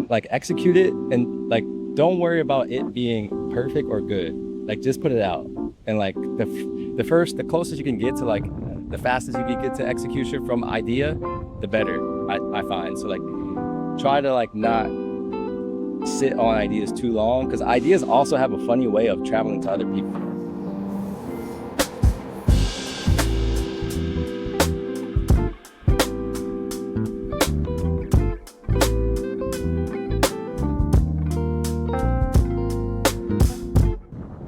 like execute it and like don't worry about it being perfect or good. Like just put it out. And like the closest you can get to like the fastest you can get to execution from idea, the better I find. So like try to like not sit on ideas too long, because ideas also have a funny way of traveling to other people.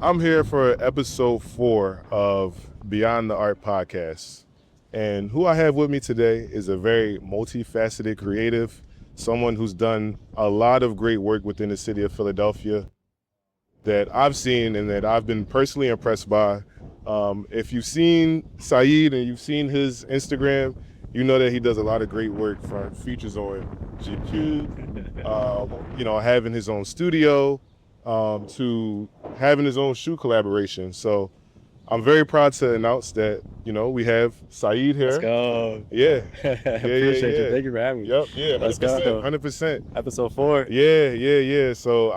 I'm here for episode 4 of Beyond the Art podcast. And who I have with me today is a very multifaceted creative, someone who's done a lot of great work within the city of Philadelphia that I've seen and that I've been personally impressed by. If you've seen Saeed and you've seen his Instagram, you know that he does a lot of great work, from features on GQ, having his own studio, to having his own shoe collaboration. So I'm very proud to announce that, we have Saeed here. Let's go. Yeah. Appreciate you. Thank you for having me. Yep, yeah, 100%, Let's go. 100%. Episode 4. Yeah. So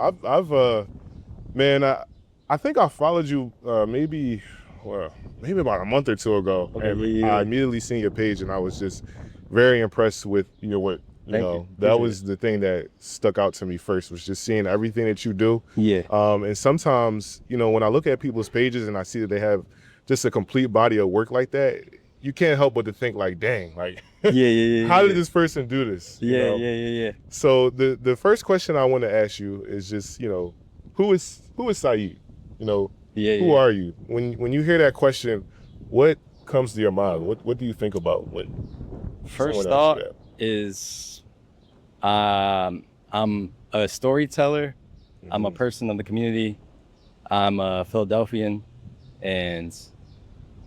I think I followed you maybe about a month or two ago. Okay, and yeah. I immediately seen your page and I was just very impressed with your work. Thank you. That was the thing that stuck out to me first, was just seeing everything that you do. Yeah. And sometimes, when I look at people's pages and I see that they have just a complete body of work like that, you can't help but to think like, dang, like, Yeah. how did this person do this? Yeah. So the first question I want to ask you is just, who is Saeed? Who are you? When you hear that question, what comes to your mind? What do you think about when First someone thought asks is I'm a storyteller. that? I'm a person of the community. I'm a Philadelphian, and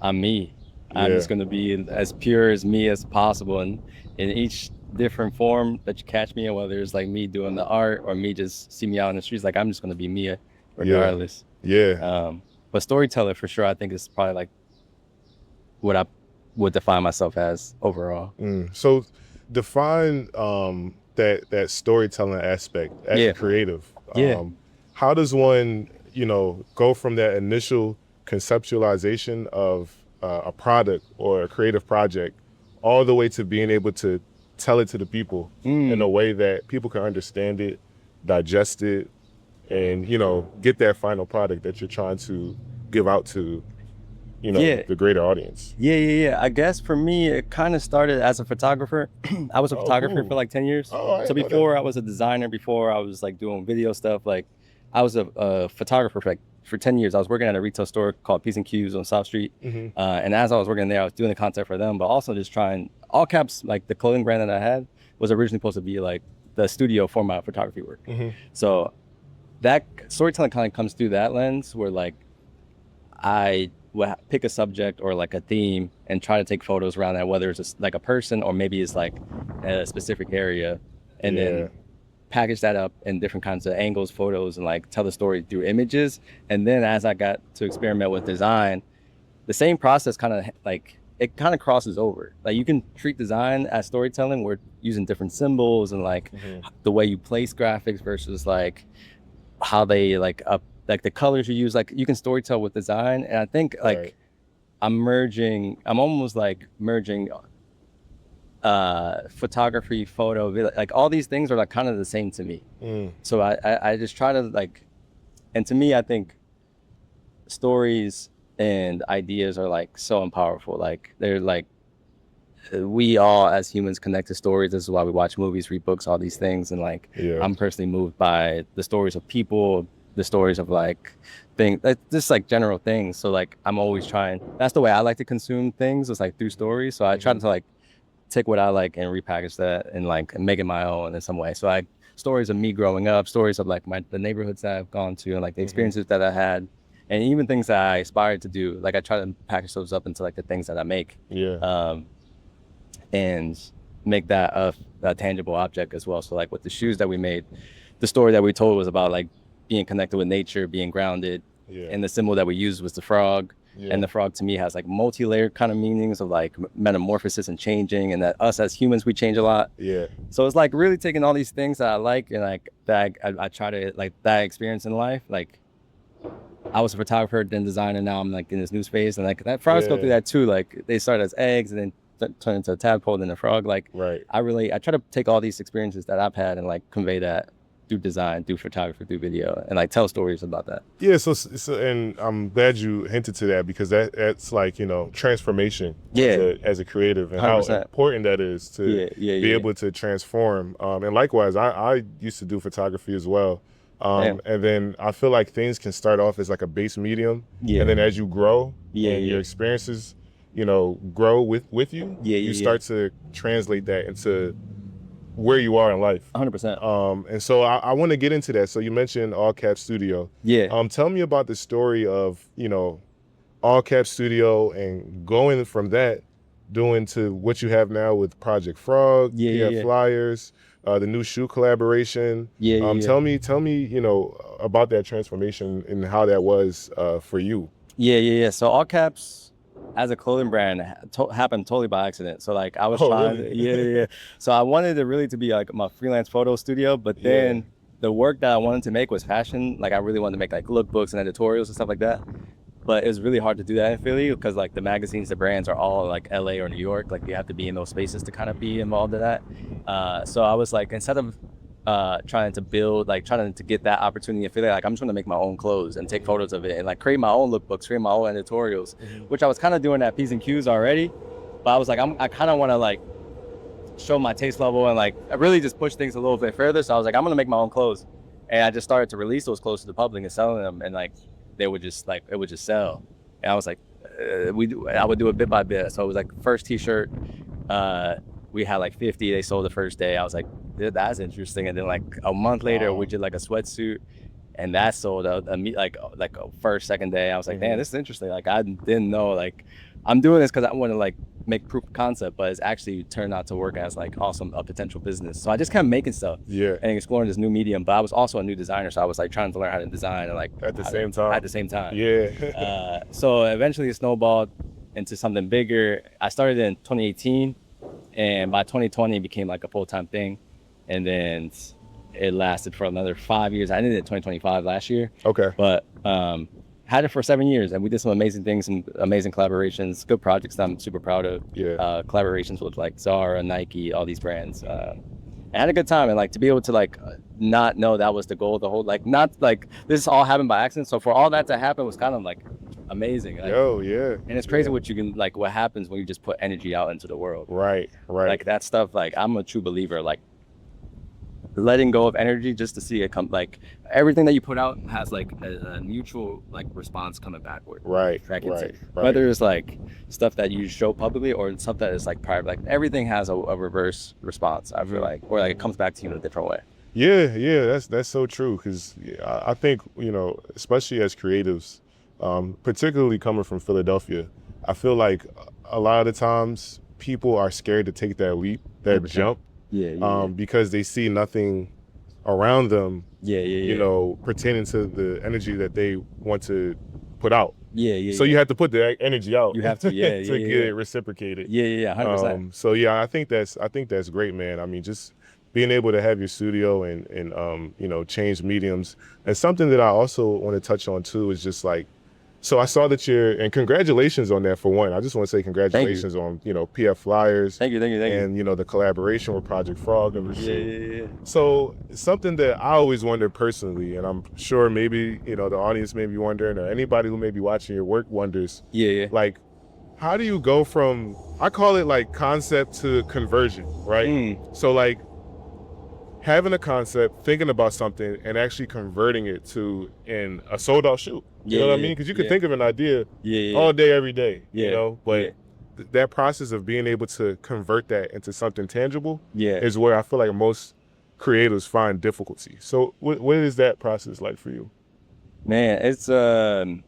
I'm me. I'm just going to be as pure as me as possible, and in each different form that you catch me in, whether it's like me doing the art or me just see me out in the streets, like I'm just going to be me regardless. Yeah. But storyteller for sure, I think is probably like what I would define myself as overall. So define that storytelling aspect as a creative. How does one, go from that initial conceptualization of a product or a creative project all the way to being able to tell it to the people in a way that people can understand it, digest it, and, get that final product that you're trying to give out to, the greater audience? Yeah. I guess for me, it kind of started as a photographer. I was a photographer for like 10 years. So before I was a designer, before I was like doing video stuff, like I was a photographer for 10 years. I was working at a retail store called P's and Q's on South Street. And as I was working there, I was doing the content for them, but also just trying, all caps, like the clothing brand that I had was originally supposed to be like the studio for my photography work. So that storytelling kind of comes through that lens, where like I would pick a subject or like a theme and try to take photos around that, whether it's like a person or maybe it's like a specific area, and then package that up in different kinds of angles, photos, and like tell the story through images. And then as I got to experiment with design, the same process kind of crosses over. Like you can treat design as storytelling. We're using different symbols and like the way you place graphics versus like how they like the colors you use. Like you can storytell with design. And I think like I'm almost like merging photography, photo, like all these things are like kind of the same to me. So I just try to like, and to me, I think stories and ideas are like so powerful. Like they're like, we all as humans connect to stories. This is why we watch movies, read books, all these things. And like, I'm personally moved by the stories of people, the stories of like things, just like general things. So like, I'm always trying, that's the way I like to consume things, is like through stories. So I try to like take what I like and repackage that and like make it my own in some way. So like stories of me growing up, stories of like the neighborhoods that I've gone to, and like the experiences that I had, and even things that I aspired to do. Like I try to package those up into like the things that I make. And make that a tangible object as well. So like with the shoes that we made, the story that we told was about like being connected with nature, being grounded, and the symbol that we used was the frog. And the frog to me has like multi-layered kind of meanings of like metamorphosis and changing, and that us as humans, we change a lot. So it's like really taking all these things that I like and like that I try to like that experience in life. Like I was a photographer, then designer, now I'm like in this new space, and like that frogs go through that too. Like they start as eggs and then turn into a tadpole, then a frog. Like I try to take all these experiences that I've had and like convey that through design, through photography, through video, and like tell stories about that. Yeah, so and I'm glad you hinted to that, because that's like, you know, transformation as a creative, and 100%. How important that is to be able to transform. And likewise, I used to do photography as well. And then I feel like things can start off as like a base medium, and then as you grow and your experiences, you know, grow with you, you start to translate that into where you are in life. 100%. And so I want to get into that. So you mentioned All Cap Studio. Tell me about the story of, you know, All Cap Studio and going from that, doing to what you have now with Project Frog, Flyers, the new shoe collaboration. Tell me, you know, about that transformation and how that was for you. So All Caps as a clothing brand happened totally by accident. So like I was trying really? So I wanted it really to be like my freelance photo studio, but then the work that I wanted to make was fashion. Like I really wanted to make like lookbooks and editorials and stuff like that. But it was really hard to do that in Philly because like the magazines, the brands are all like LA or New York. Like you have to be in those spaces to kind of be involved in that. So I was like, instead of trying to get that opportunity in Philly, like I'm trying to make my own clothes and take photos of it and like create my own lookbooks, create my own editorials, which I was kind of doing at P's and Q's already. But I was like, I kind of want to like show my taste level and like I really just push things a little bit further. So I was like, I'm gonna make my own clothes, and I just started to release those clothes to the public and selling them, and like it would just sell. And I was like, I would do it bit by bit. So it was like first t-shirt, we had like 50, they sold the first day. I was like, that's interesting. And then like a month later, we did like a sweatsuit, and that sold like a first, second day. I was like, man, this is interesting. Like I didn't know, like I'm doing this because I want to like make proof of concept, but it's actually turned out to work as like a potential business. So I just kept making stuff and exploring this new medium. But I was also a new designer, so I was like trying to learn how to design and like at the same time. So eventually it snowballed into something bigger. I started in 2018, and by 2020 it became like a full-time thing, and then it lasted for another 5 years. I ended it in 2025 last year. But had it for 7 years, and we did some amazing things and amazing collaborations, good projects that I'm super proud of. Collaborations with like Zara, Nike, all these brands. I had a good time, and like to be able to like not know that was the goal, the whole like not like this all happened by accident. So for all that to happen was kind of like amazing. Like, and it's crazy what you can like what happens when you just put energy out into the world. Right. Like that stuff. Like I'm a true believer. Like letting go of energy just to see it come, like everything that you put out has like a mutual like response coming backward. Whether it's like stuff that you show publicly or stuff that is like private, like everything has a reverse response, I feel like, or like it comes back to you in a different way. That's so true, because I think, you know, especially as creatives, particularly coming from Philadelphia, I feel like a lot of the times people are scared to take that leap, that jump, because they see nothing around them, you know, pertaining to the energy that they want to put out. So you have to put the energy out. You have to, to get it reciprocated. 100%. So I think that's great, man. I mean, just being able to have your studio and you know, change mediums. And something that I also want to touch on too is just like, so I saw that and congratulations on that, for one. I just want to say congratulations on, you know, PF Flyers. Thank you. And, you know, the collaboration with Project Frog and So something that I always wonder personally, and I'm sure maybe, you know, the audience may be wondering, or anybody who may be watching your work wonders, like, how do you go from, I call it like concept to conversion, right? So like, having a concept, thinking about something, and actually converting it to a sold out shoe. You know what I mean? Because you can think of an idea all day, every day, you know, but that process of being able to convert that into something tangible is where I feel like most creators find difficulty. So what is that process like for you? Man, it's, I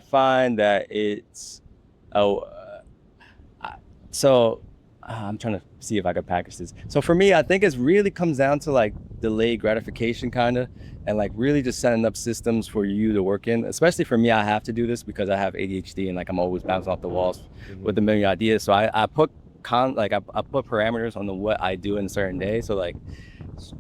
find that it's, I'm trying to see if I could package this. So for me, I think it really comes down to like delayed gratification kind of, and like really just setting up systems for you to work in. Especially for me, I have to do this because I have ADHD and like I'm always bouncing off the walls with a million ideas. So I put I put parameters on what I do in a certain day. So like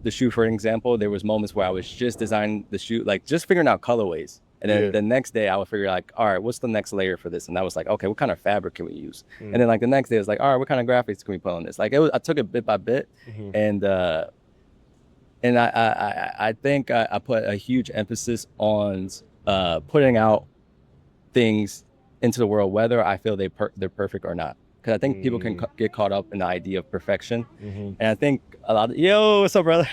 the shoe, for example, there was moments where I was just designing the shoe, like just figuring out colorways. And then the next day I would figure like, all right, what's the next layer for this? And that was like, okay, what kind of fabric can we use? And then like the next day it's like, all right, what kind of graphics can we put on this? Like I took it bit by bit. And I think I put a huge emphasis on putting out things into the world, whether I feel they're perfect or not. Because I think people can get caught up in the idea of perfection. And I think a lot of, yo, what's up, brother?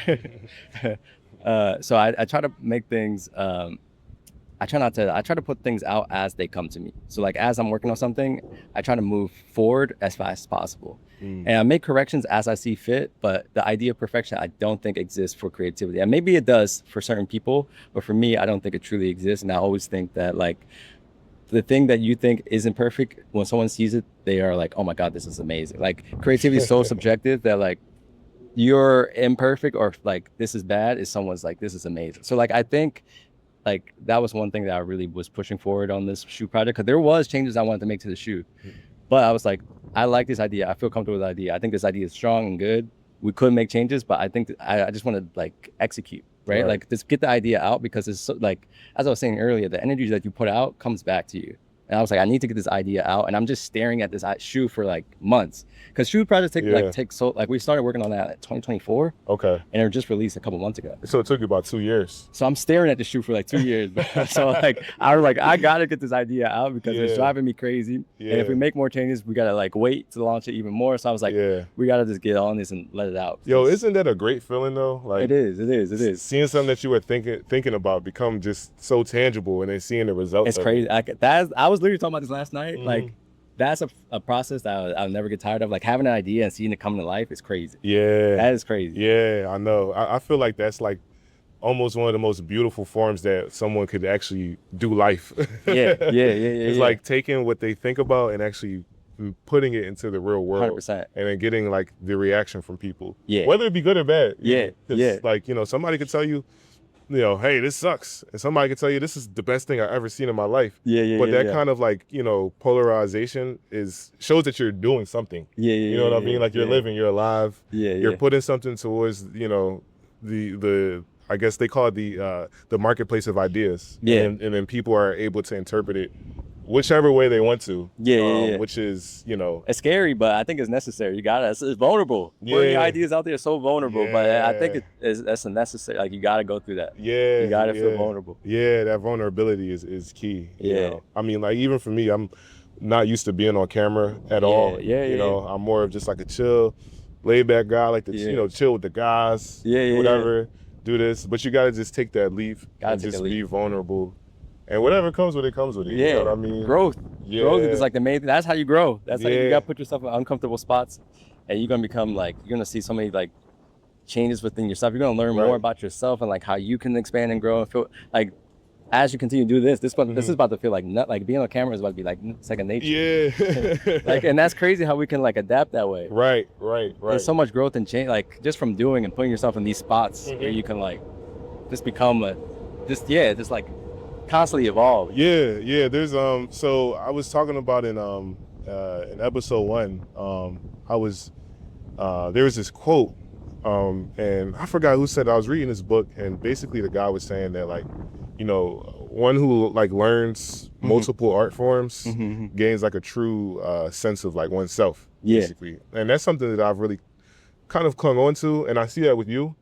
So I try to make things, I try to put things out as they come to me. So like, as I'm working on something, I try to move forward as fast as possible. And I make corrections as I see fit, but the idea of perfection, I don't think exists for creativity. And maybe it does for certain people, but for me, I don't think it truly exists. And I always think that like, the thing that you think isn't perfect, when someone sees it, they are like, oh my God, this is amazing. Like creativity is so subjective that like, you're imperfect or like, this is bad, is someone's like, this is amazing. So like, I think like that was one thing that I really was pushing forward on this shoe project, because there was changes I wanted to make to the shoe. But I was like, I like this idea. I feel comfortable with the idea. I think this idea is strong and good. We could make changes, but I think I just want to like execute, right? Like just get the idea out, because it's so, like, as I was saying earlier, the energy that you put out comes back to you. And I was like, I need to get this idea out. And I'm just staring at this shoe for like months, because shoe projects take so, like we started working on that in 2024. Okay. And it was just released a couple months ago. So it took you about 2 years. So I'm staring at the shoe for like 2 years. So like, I was like, I gotta get this idea out, because it's driving me crazy. And if we make more changes, we gotta like wait to launch it even more. So I was like, we gotta just get on this and let it out. Yo, isn't that a great feeling though? Like it is. Seeing something that you were thinking about become just so tangible, and then seeing the results. It's crazy. I was literally talking about this last night. Like, that's a process that I'll never get tired of. Like having an idea and seeing it come to life is crazy. Yeah. That is crazy. Yeah, I know. I feel like that's like almost one of the most beautiful forms that someone could actually do life. It's like taking what they think about and actually putting it into the real world. 100%. And then getting like the reaction from people. Whether it be good or bad. Like, you know, somebody could tell you, hey, this sucks. And somebody could tell you, this is the best thing I've ever seen in my life. But that kind of like, polarization shows that you're doing something. You know what I mean? Like you're living, you're alive. You're putting something towards, the I guess they call it the marketplace of ideas. And then people are able to interpret it whichever way they want to. Which is, it's scary, but I think it's necessary. You gotta, it's vulnerable. Putting your ideas out there is so vulnerable, but I think that's a necessary, like you gotta go through that. You gotta feel vulnerable. That vulnerability is key. I mean, like even for me, I'm not used to being on camera at all. I'm more of just like a chill, laid back guy, like to chill with the guys, whatever, do this. But you gotta just take that leap and just be vulnerable. And whatever comes with it, comes with it. You know what I mean? Growth. Growth is like the main thing. That's how you grow. That's how you gotta put yourself in uncomfortable spots, and you're gonna become like, you're gonna see so many like changes within yourself. You're gonna learn more about yourself and like how you can expand and grow and feel like, as you continue to do this is about to feel like like being on camera is about to be like second nature. Like, and that's crazy how we can like adapt that way. Right. There's so much growth and change, like just from doing and putting yourself in these spots where you can like just become just like constantly evolve. There's so I was talking about in episode 1, there was this quote, and I forgot who said it. I was reading this book, and basically the guy was saying that like, one who like learns multiple art forms gains like a true sense of like oneself, basically. And that's something that I've really kind of clung on to, and I see that with you.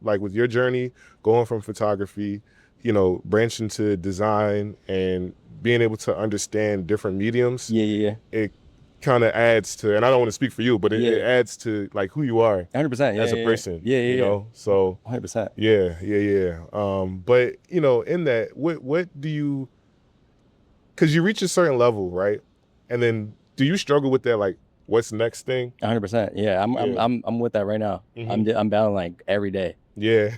Like with your journey going from photography, branching to design and being able to understand different mediums. It kind of adds to, and I don't want to speak for you, but it adds to like who you are 100% as a person. So 100%. But in that, what do you, because you reach a certain level, right? And then do you struggle with that, like what's next thing? 100%. I'm with that right now. I'm battling like every day.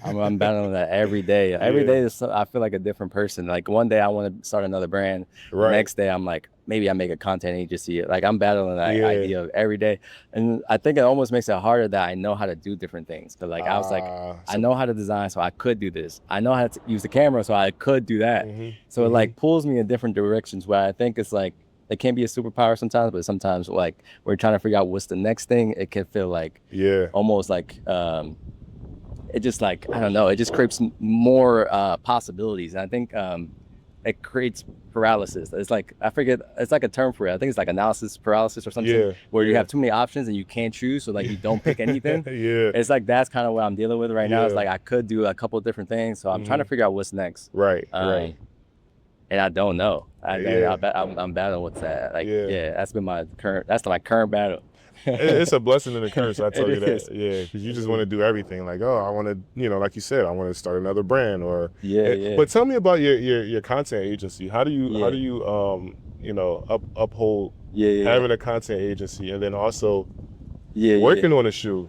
I'm battling that every day. Every day I feel like a different person. Like one day I want to start another brand. The next day I'm like, maybe I make a content agency. Like I'm battling that idea every day. And I think it almost makes it harder that I know how to do different things. Cause like I was like, I know how to design, so I could do this. I know how to use the camera, so I could do that. So it like pulls me in different directions where I think it's like, it can be a superpower sometimes, but sometimes like we're trying to figure out what's the next thing. It can feel like almost like it just like, I don't know, it just creates more possibilities. And I think it creates paralysis. It's like, I forget, it's like a term for it. I think it's like analysis paralysis or something, where you have too many options and you can't choose, so like you don't pick anything. It's like, that's kind of what I'm dealing with right now. It's like I could do a couple of different things, so I'm trying to figure out what's next. Right. And I don't know. I'm battling with that. Like, that's been my current battle. It's a blessing and a curse, I tell you that. Because you just want to do everything. Like, oh, I want to, you know, like you said, I want to start another brand, or But tell me about your content agency. How do you you know, uphold having a content agency, and then also working on a shoe?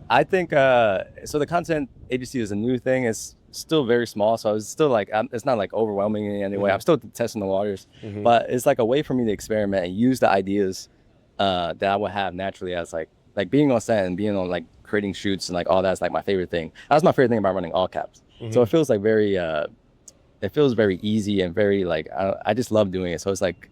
I think so. The content agency is a new thing. It's still very small, so it's still like it's not like overwhelming in any way. I'm still testing the waters, but it's like a way for me to experiment and use the ideas that I would have naturally as like being on set and being on like creating shoots and like all that's like my favorite thing. That's my favorite thing about running all caps. So it feels like very it feels very easy and very like I just love doing it. So it's like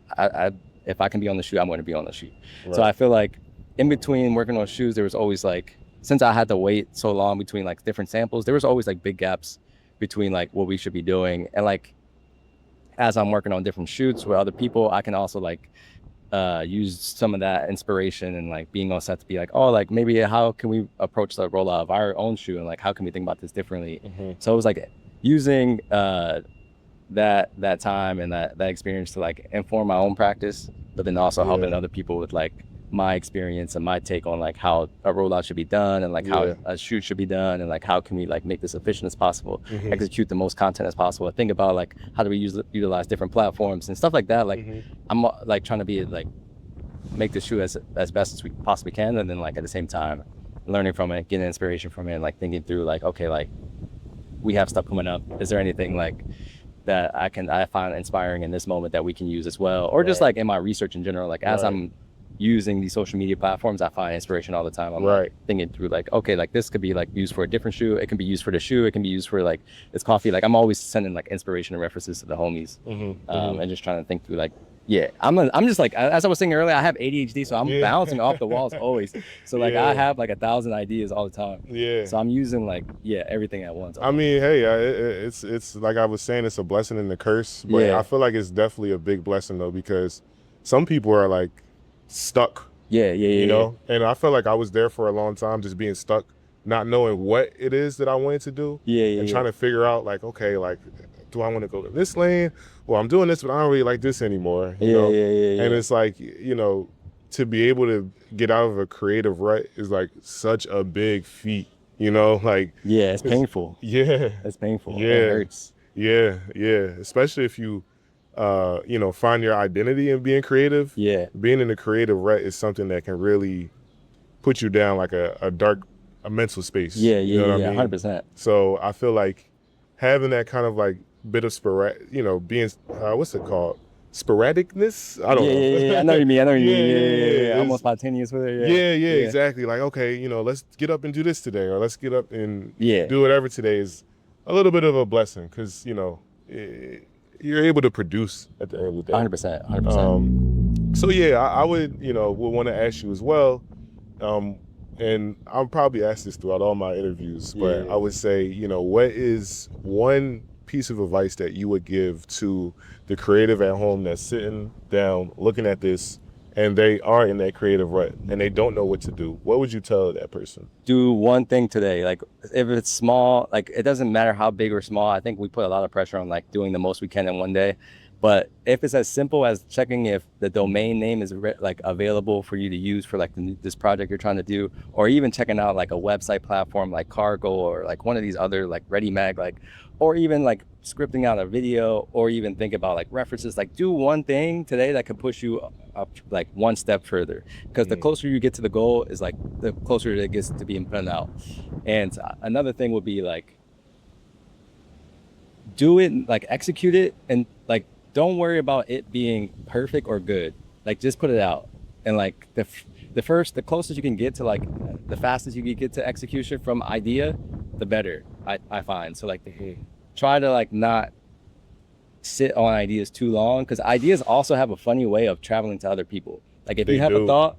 if I can be on the shoot, I'm going to be on the shoot. So I feel like in between working on shoes, there was always like, since I had to wait so long between like different samples, there was always like big gaps between like what we should be doing. And like as I'm working on different shoots with other people, I can also like use some of that inspiration and like being on set to be like, oh, like maybe how can we approach the rollout of our own shoe, and like how can we think about this differently? So it was like using that time and that experience to like inform my own practice, but then also helping other people with like my experience and my take on like how a rollout should be done, and like how a shoot should be done, and like how can we like make this efficient as possible, execute the most content as possible, think about like how do we utilize different platforms and stuff like that. Like I'm like trying to be like make the shoe as best as we possibly can, and then like at the same time learning from it, getting inspiration from it, and like thinking through like, okay, like we have stuff coming up, is there anything like that I find inspiring in this moment that we can use as well, or just like in my research in general, like as I'm using these social media platforms, I find inspiration all the time. I'm like thinking through like, okay, like this could be like used for a different shoe, it can be used for the shoe, it can be used for like this coffee. Like I'm always sending like inspiration and references to the homies, and just trying to think through like, I'm just like, as I was saying earlier, I have ADHD, so I'm bouncing off the walls always. So like I have like 1,000 ideas all the time. So I'm using like everything at once. I mean, hey, it's like I was saying, it's a blessing and a curse, but I feel like it's definitely a big blessing though, because some people are like stuck. You know, and I felt like I was there for a long time, just being stuck, not knowing what it is that I wanted to do, and trying to figure out like, okay, like, do I want to go to this lane? Well, I'm doing this, but I don't really like this anymore. You know? And it's like, you know, to be able to get out of a creative rut is like such a big feat, you know, like. It's painful. It's painful. It hurts. Especially if you, you know, find your identity in being creative. Being in a creative rut is something that can really put you down like a dark, a mental space. You know what I mean? 100%. So I feel like having that kind of like bit of sporadic, you know, being, what's it called? Sporadicness? I don't know. I know what you mean. Almost spontaneous with it. Exactly. Like, okay, you know, let's get up and do this today, or let's get up and do whatever today is a little bit of a blessing, because, you know, you're able to produce at the end of the day. 100%. So I would, you know, would want to ask you as well, and I'll probably ask this throughout all my interviews, but I would say, you know, what is one piece of advice that you would give to the creative at home that's sitting down looking at this and they are in that creative rut and they don't know what to do? What would you tell that person? Do one thing today. Like if it's small, like it doesn't matter how big or small. I think we put a lot of pressure on like doing the most we can in one day. But if it's as simple as checking if the domain name is like available for you to use for like this project you're trying to do, or even checking out like a website platform like Cargo or like one of these other like ReadyMag, like, or even like scripting out a video, or even think about like references, like do one thing today that could push you up like one step further, because the closer you get to the goal is like the closer it gets to being put out. And another thing would be like do it, like execute it, and like don't worry about it being perfect or good. Like just put it out, and like the closest you can get to like the fastest you can get to execution from idea, the better I find. So like try to like not sit on ideas too long, because ideas also have a funny way of traveling to other people. Like if you have a thought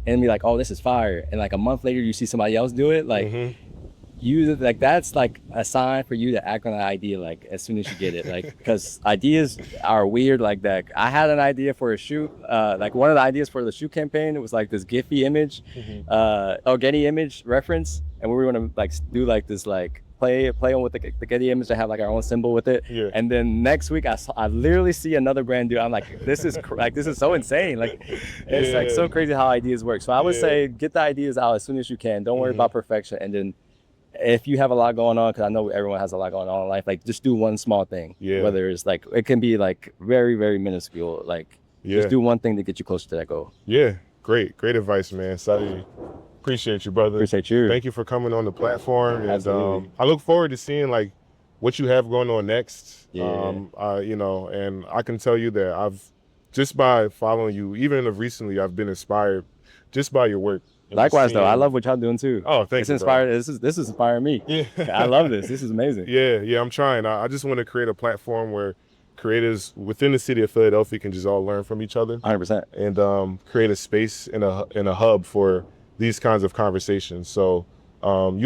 and be like, oh, this is fire, and like a month later you see somebody else do it, like you like that's like a sign for you to act on that idea like as soon as you get it, like because ideas are weird like that. I had an idea for a shoot, like one of the ideas for the shoot campaign, it was like this Giphy image, Getty image reference, and we were gonna like do like this like play on with the Getty image to have like our own symbol with it. And then next week I literally see another brand do. I'm like, this is so insane. Like it's like so crazy how ideas work. So I would say get the ideas out as soon as you can. Don't worry about perfection. And then if you have a lot going on, because I know everyone has a lot going on in life, like just do one small thing. Whether it's like, it can be like very, very minuscule. Like just do one thing to get you closer to that goal. Great advice, man. Saeed, appreciate you, brother. Appreciate you. Thank you for coming on the platform. Absolutely. And I look forward to seeing like what you have going on next. You know, and I can tell you that I've just by following you, even recently, I've been inspired just by your work. Likewise, though, I love what y'all doing too. Oh, thank you. Inspired. This is inspiring me. I love this. This is amazing. I'm trying. I just want to create a platform where creators within the city of Philadelphia can just all learn from each other. 100%. And create a space and a hub for these kinds of conversations. So you